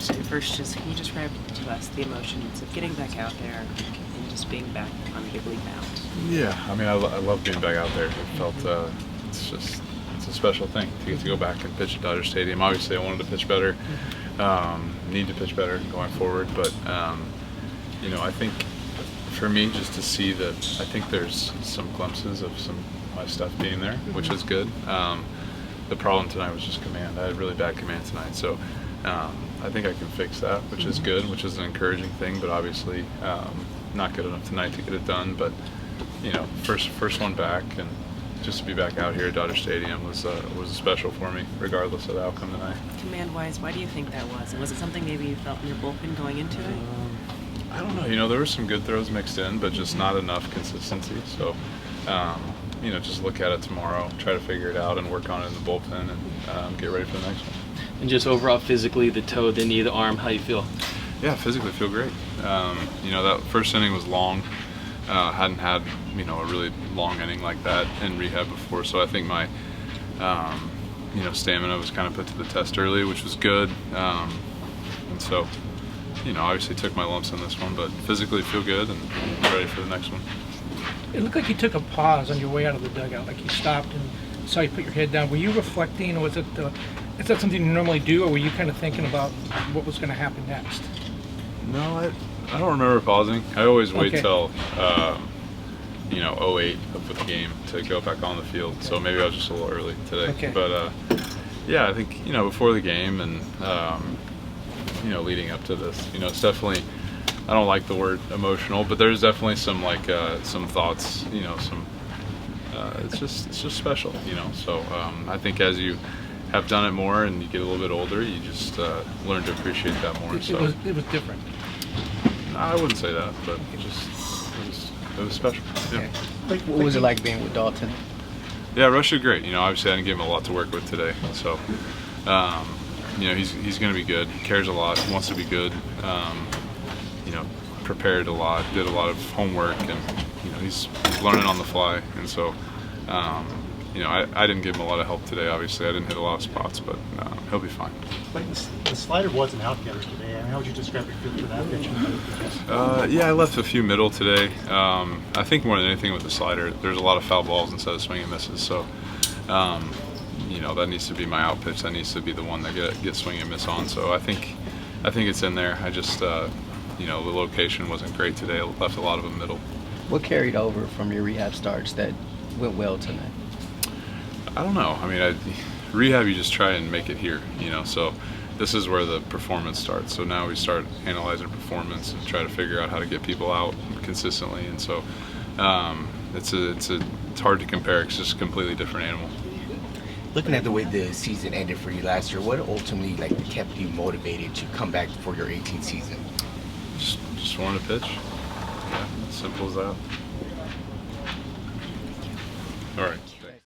So first, can you describe to us the emotions of getting back out there and just being back on the big league mound? Yeah, I mean, I love being back out there. It felt, it's a special thing to get to go back and pitch at Dodger Stadium. Obviously, I wanted to pitch better, need to pitch better going forward, but, I think for me, just to see that, I think there's some glimpses of some of my stuff being there, which is good. The problem tonight was just command. I had really bad command tonight, so I think I can fix that, which is good, which is an encouraging thing, but obviously not good enough tonight to get it done. But first one back, and just to be back out here at Dodger Stadium was special for me, regardless of the outcome tonight. Command-wise, why do you think that was? And was it something maybe you felt in your bullpen going into it? I don't know. There were some good throws mixed in, but just not enough consistency. So, just look at it tomorrow, try to figure it out, and work on it in the bullpen, and get ready for the next one. And just overall, physically, the toe, the knee, the arm, how you feel? Yeah, physically feel great. That first inning was long. Hadn't had a really long inning like that in rehab before, so I think my stamina was kind of put to the test early, which was good. And so, obviously took my lumps in this one, but physically feel good and ready for the next one. It looked like you took a pause on your way out of the dugout, like you stopped and saw you put your head down. Were you reflecting, or is that something you normally do, or were you kind of thinking about what was going to happen next? No, I don't remember pausing. I always wait till 08 of the game to go back on the field. Okay. So maybe I was just a little early today. Okay. But yeah, I think before the game and leading up to this, it's definitely. I don't like the word emotional, but there's definitely some some thoughts. It's just special. So I think as you have done it more and you get a little bit older, you just learn to appreciate that more. It was different. I wouldn't say that, but it was special. Yeah. What was it like being with Dalton? Yeah, Rush did great. Obviously I didn't give him a lot to work with today, so he's going to be good. He cares a lot. He wants to be good. Prepared a lot, did a lot of homework, and he's learning on the fly. And so I didn't give him a lot of help today. Obviously I didn't hit a lot of spots, but he'll be fine. Like the slider wasn't out together today. How would you describe your feel for that pitch? Yeah, I left a few middle today. I think more than anything with the slider, there's a lot of foul balls instead of swing and misses. So, that needs to be my out pitch. That needs to be the one that get swing and miss on. So I think it's in there. I just the location wasn't great today. It left a lot of them middle. What carried over from your rehab starts that went well tonight? I don't know. I mean, rehab, you just try and make it here, so this is where the performance starts. So now we start analyzing performance and try to figure out how to get people out consistently. And so it's hard to compare. It's just a completely different animal. Looking at the way the season ended for you last year, what ultimately kept you motivated to come back for your 18th season? Just wanted to pitch. Yeah, simple as that. All right.